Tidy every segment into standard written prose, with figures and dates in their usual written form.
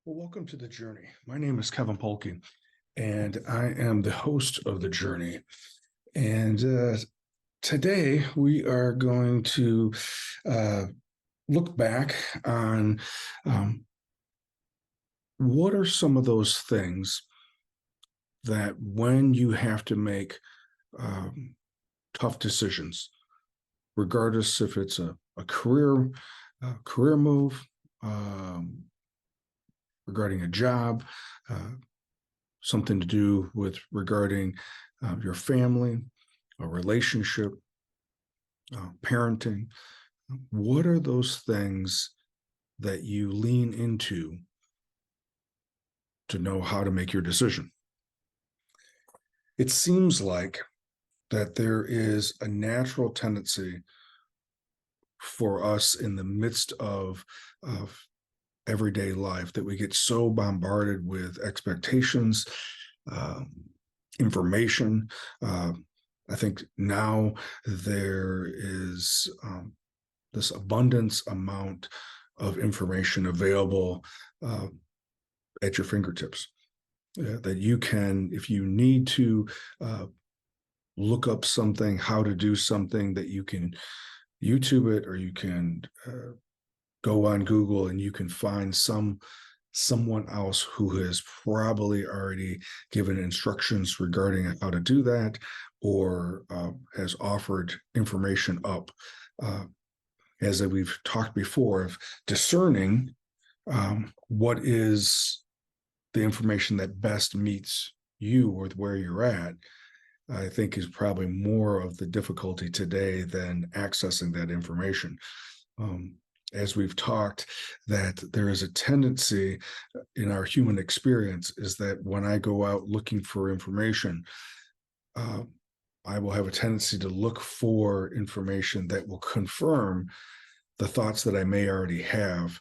Well, welcome to the journey. My name is Kevin Polky, and I am the host of the journey. And today we are going to uh, look back on what are some of those things that when you have to make um, tough decisions, regardless if it's a career move, um, regarding a job, uh, something to do with regarding your family, a relationship, parenting. What are those things that you lean into to know how to make your decision? It seems like that there is a natural tendency for us in the midst of everyday life that we get so bombarded with expectations, um, information. Uh, I think now there is this abundance amount of information available uh, at your fingertips that you can, if you need to look up something, how to do something, that you can YouTube it, or you can go on Google and you can find someone else who has probably already given instructions regarding how to do that, or has offered information up. As we've talked before, of discerning what is the information that best meets you or where you're at, I think is probably more of the difficulty today than accessing that information. As we've talked, that there is a tendency in our human experience is that when I go out looking for information, uh, I will have a tendency to look for information that will confirm the thoughts that I may already have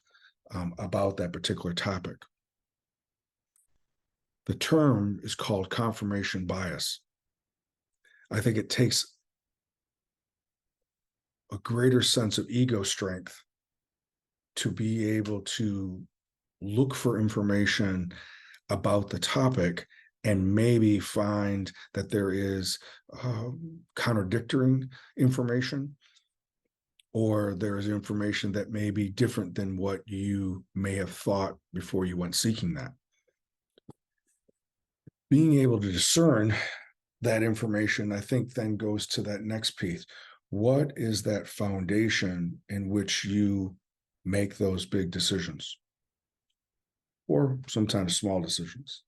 about that particular topic. The term is called confirmation bias. I think it takes a greater sense of ego strength to be able to look for information about the topic and maybe find that there is contradicting information, or there is information that may be different than what you may have thought before you went seeking that. Being able to discern that information, I think, then goes to that next piece. What is that foundation in which you make those big decisions, or sometimes small decisions?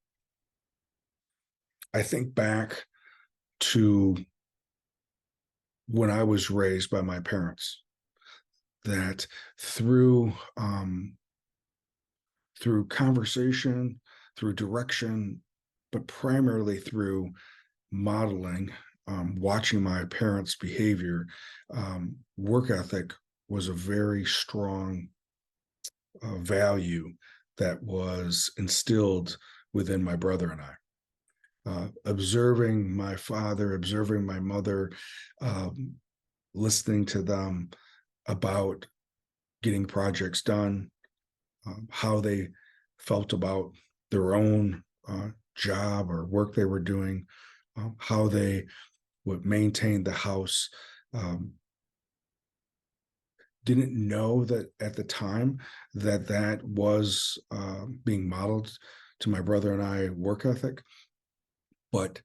I think back to when I was raised by my parents, that through conversation, through direction, but primarily through modeling, watching my parents' behavior, work ethic was a very strong value that was instilled within my brother and I. Observing my father, observing my mother, listening to them about getting projects done, how they felt about their own job or work they were doing, how they would maintain the house. Didn't know that at the time that was being modeled to my brother and I work ethic, but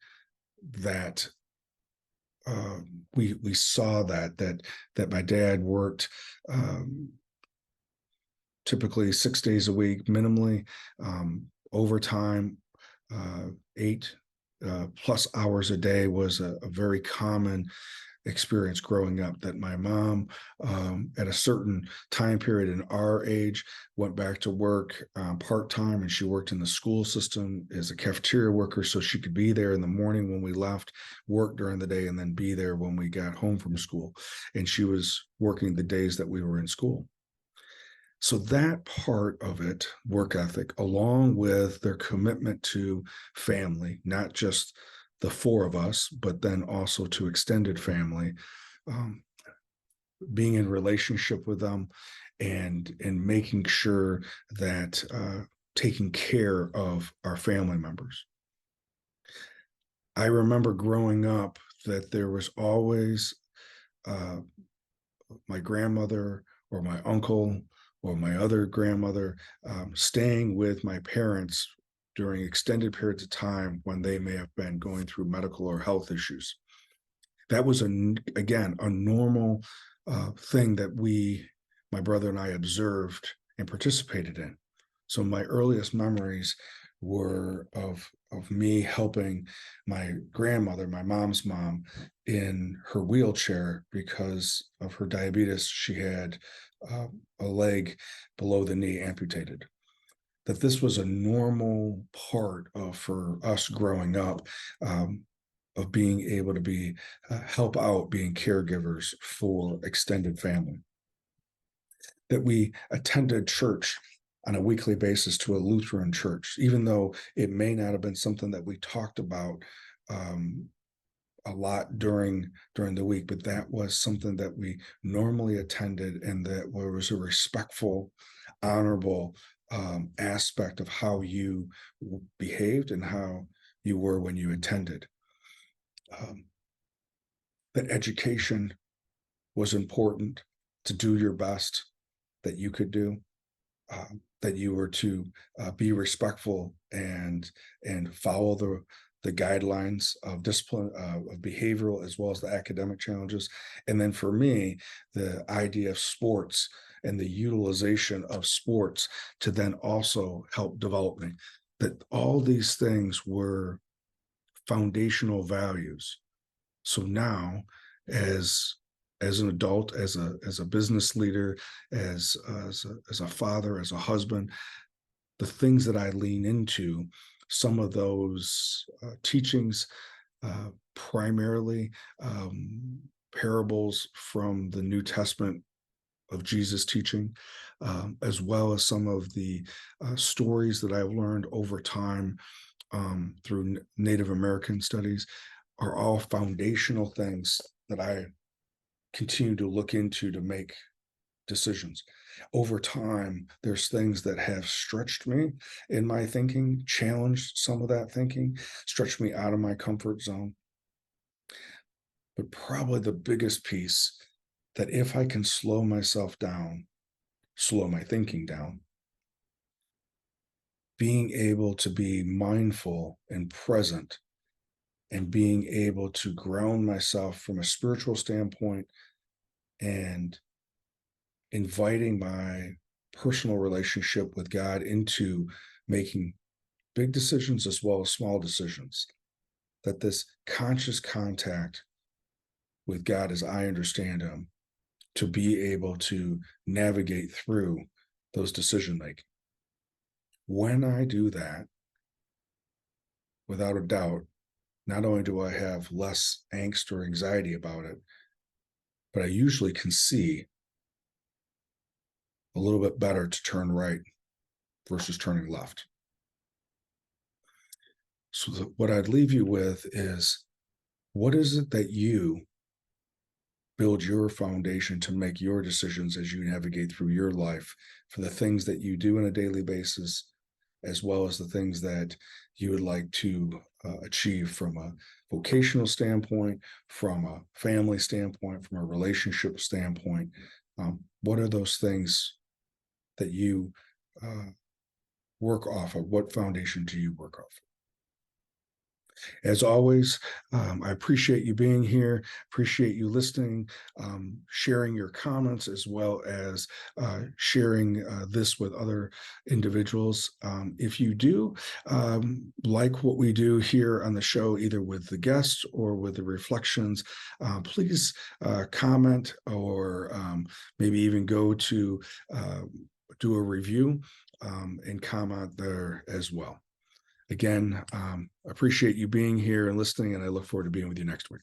that we saw that my dad worked typically 6 days a week, minimally, overtime, 8 plus hours a day was a very common experience growing up. That my mom, at a certain time period in our age, went back to work part-time, and she worked in the school system as a cafeteria worker, so she could be there in the morning when we left, work during the day, and then be there when we got home from school. And she was working the days that we were in school. So that part of it, work ethic, along with their commitment to family, not just the four of us, but then also to extended family, um, being in relationship with them, and making sure that taking care of our family members. I remember growing up that there was always uh, my grandmother or my uncle or my other grandmother staying with my parents during extended periods of time when they may have been going through medical or health issues. That was, again, a normal thing that my brother and I observed and participated in. So my earliest memories were of me helping my grandmother, my mom's mom, in her wheelchair because of her diabetes. She had a leg below the knee amputated. That this was a normal part of for us growing up, of being able to be help out being caregivers for extended family. That we attended church on a weekly basis to a Lutheran church, even though it may not have been something that we talked about a lot during the week, but that was something that we normally attended, and that was a respectful, honorable aspect of how you behaved and how you were when you attended. That education was important, to do your best that you could do, that you were to be respectful and follow the guidelines of discipline, of behavioral as well as the academic challenges. And then for me, the idea of sports and the utilization of sports to then also help develop me. That all these things were foundational values. So now, as an adult, as a business leader, as a father, as a husband, the things that I lean into, some of those teachings, primarily parables from the New Testament of Jesus' teaching, as well as some of the stories that I've learned over time through Native American studies, are all foundational things that I continue to look into to make decisions. Over time, there's things that have stretched me in my thinking, challenged some of that thinking, stretched me out of my comfort zone. But probably the biggest piece, that if I can slow myself down, slow my thinking down, being able to be mindful and present, and being able to ground myself from a spiritual standpoint, and inviting my personal relationship with God into making big decisions as well as small decisions. That this conscious contact with God, as I understand Him, to be able to navigate through those decision making. When I do that, without a doubt, not only do I have less angst or anxiety about it, but I usually can see a little bit better to turn right versus turning left. So what I'd leave you with is, what is it that you build your foundation to make your decisions as you navigate through your life, for the things that you do on a daily basis, as well as the things that you would like to achieve from a vocational standpoint, from a family standpoint, from a relationship standpoint. What are those things that you work off of? What foundation do you work off of? As always, I appreciate you being here, appreciate you listening, sharing your comments, as well as sharing this with other individuals. If you do like what we do here on the show, either with the guests or with the reflections, please comment, or maybe even go to do a review and comment there as well. Again, appreciate you being here and listening, and I look forward to being with you next week.